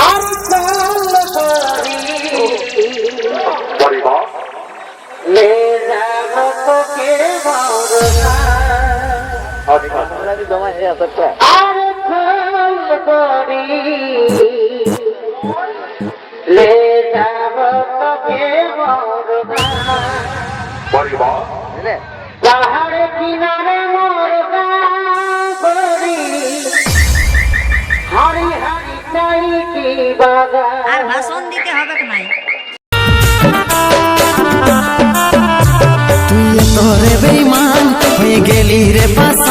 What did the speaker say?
আর ले जाओ तो के ले जाओ तो के पहाड़ किनारे मोरगा बड़ी हरी हरी चाई की बागान আর ভাষণ দিতে হবে কি নাই তুই তোরে বেঈমান হয়ে গেলি রে পাশে